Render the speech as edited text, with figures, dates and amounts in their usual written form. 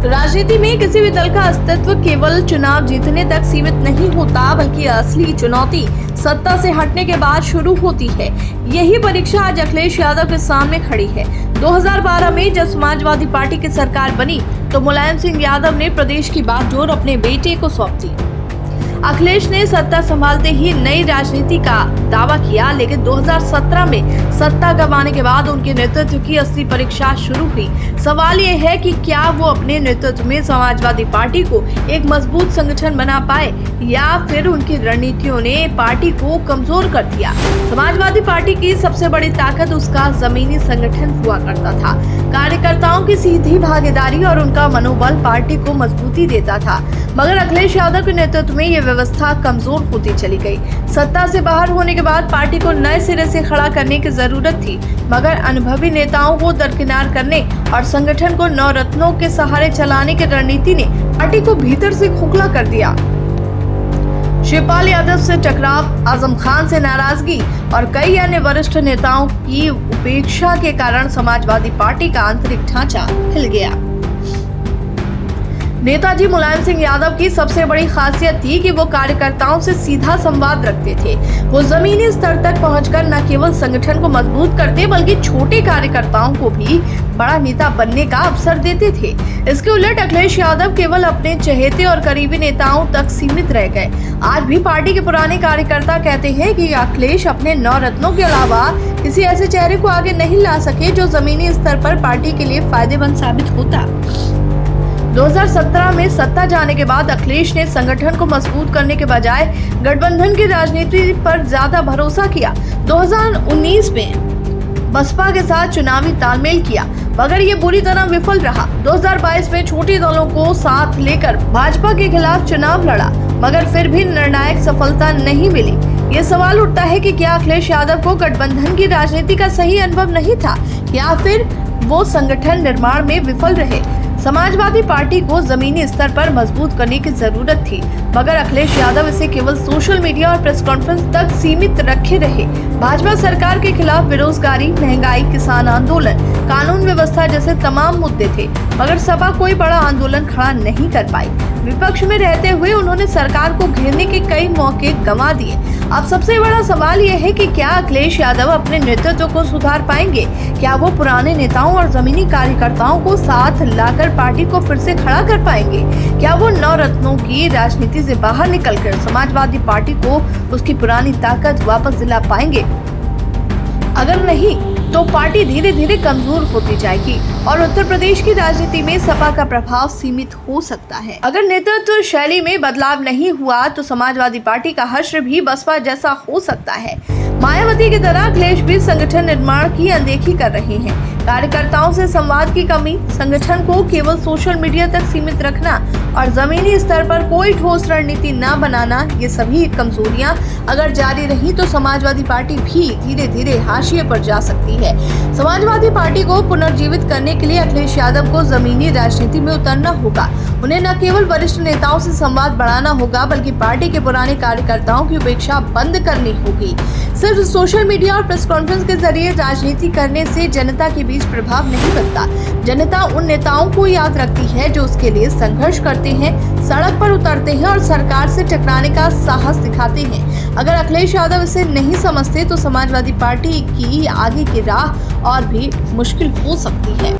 राजनीति में किसी भी दल का अस्तित्व केवल चुनाव जीतने तक सीमित नहीं होता, बल्कि असली चुनौती सत्ता से हटने के बाद शुरू होती है। यही परीक्षा आज अखिलेश यादव के सामने खड़ी है। 2012 में जब समाजवादी पार्टी की सरकार बनी तो मुलायम सिंह यादव ने प्रदेश की बागडोर अपने बेटे को सौंप दी। अखिलेश ने सत्ता संभालते ही नई राजनीति का दावा किया, लेकिन 2017 में सत्ता गंवाने के बाद उनके नेतृत्व की असली परीक्षा शुरू हुई। सवाल ये है कि क्या वो अपने नेतृत्व में समाजवादी पार्टी को एक मजबूत संगठन बना पाए या फिर उनकी रणनीतियों ने पार्टी को कमजोर कर दिया। समाजवादी पार्टी की सबसे बड़ी ताकत उसका जमीनी संगठन हुआ करता था। कार्यकर्ताओं की सीधी भागीदारी और उनका मनोबल पार्टी को मजबूती देता था, मगर अखिलेश यादव के नेतृत्व में ये व्यवस्था कमजोर होती चली गई। सत्ता से बाहर होने के बाद पार्टी को नए सिरे से खड़ा करने की जरूरत थी, मगर अनुभवी नेताओं को दरकिनार करने और संगठन को नवरत्नों के सहारे चलाने की रणनीति ने पार्टी को भीतर से खोखला कर दिया। शिवपाल यादव से टकराव, आजम खान से नाराजगी और कई अन्य वरिष्ठ नेताओं की उपेक्षा के कारण समाजवादी पार्टी का आंतरिक ढांचा हिल गया। नेताजी मुलायम सिंह यादव की सबसे बड़ी खासियत थी कि वो कार्यकर्ताओं से सीधा संवाद रखते थे। वो जमीनी स्तर तक पहुंचकर न केवल संगठन को मजबूत करते बल्कि छोटे कार्यकर्ताओं को भी बड़ा नेता बनने का अवसर देते थे। इसके उलट अखिलेश यादव केवल अपने चहेते और करीबी नेताओं तक सीमित रह गए। आज भी पार्टी के पुराने कार्यकर्ता कहते हैं कि अखिलेश अपने नवरत्नों के अलावा किसी ऐसे चेहरे को आगे नहीं ला सके जो जमीनी स्तर पर पार्टी के लिए फायदेमंद साबित होता। 2017 में सत्ता जाने के बाद अखिलेश ने संगठन को मजबूत करने के बजाय गठबंधन की राजनीति पर ज्यादा भरोसा किया। 2019 में बसपा के साथ चुनावी तालमेल किया, मगर ये बुरी तरह विफल रहा। 2022 में छोटे दलों को साथ लेकर भाजपा के खिलाफ चुनाव लड़ा, मगर फिर भी निर्णायक सफलता नहीं मिली। ये सवाल उठता है कि क्या अखिलेश यादव को गठबंधन की राजनीति का सही अनुभव नहीं था या फिर वो संगठन निर्माण में विफल रहे। समाजवादी पार्टी को जमीनी स्तर पर मजबूत करने की जरूरत थी, मगर अखिलेश यादव इसे केवल सोशल मीडिया और प्रेस कॉन्फ्रेंस तक सीमित रखे रहे। भाजपा सरकार के खिलाफ बेरोजगारी, महंगाई, किसान आंदोलन, कानून व्यवस्था जैसे तमाम मुद्दे थे, मगर सपा कोई बड़ा आंदोलन खड़ा नहीं कर पाई। विपक्ष में रहते हुए उन्होंने सरकार को घेरने के कई मौके गंवा दिए। अब सबसे बड़ा सवाल यह है कि क्या अखिलेश यादव अपने नेतृत्व को सुधार पाएंगे? क्या वो पुराने नेताओं और जमीनी कार्यकर्ताओं को साथ लाकर पार्टी को फिर से खड़ा कर पाएंगे? क्या वो नवरत्नों की राजनीति से बाहर निकलकर समाजवादी पार्टी को उसकी पुरानी ताकत वापस दिला पाएंगे? अगर नहीं तो पार्टी धीरे धीरे कमजोर होती जाएगी और उत्तर प्रदेश की राजनीति में सपा का प्रभाव सीमित हो सकता है। अगर नेतृत्व शैली में बदलाव नहीं हुआ तो समाजवादी पार्टी का हश्र भी बसपा जैसा हो सकता है। मायावती की तरह अखिलेश भी संगठन निर्माण की अनदेखी कर रहे हैं। कार्यकर्ताओं से संवाद की कमी, संगठन को केवल सोशल मीडिया तक सीमित रखना और जमीनी स्तर पर कोई ठोस रणनीति न बनाना, ये सभी कमजोरियां अगर जारी रही तो समाजवादी पार्टी भी धीरे धीरे हाशिए पर जा सकती है। समाजवादी पार्टी को पुनर्जीवित करने के लिए अखिलेश यादव को जमीनी राजनीति में उतरना होगा। उन्हें न केवल वरिष्ठ नेताओं से संवाद बढ़ाना होगा बल्कि पार्टी के पुराने कार्यकर्ताओं की उपेक्षा बंद करनी होगी। सिर्फ सोशल मीडिया और प्रेस कॉन्फ्रेंस के जरिए राजनीति करने से जनता के बीच प्रभाव नहीं बनता। जनता उन नेताओं को याद रखती है जो उसके लिए संघर्ष करते हैं, सड़क पर उतरते हैं और सरकार से टकराने का साहस दिखाते हैं। अगर अखिलेश यादव इसे नहीं समझते तो समाजवादी पार्टी की आगे की राह और भी मुश्किल हो सकती है।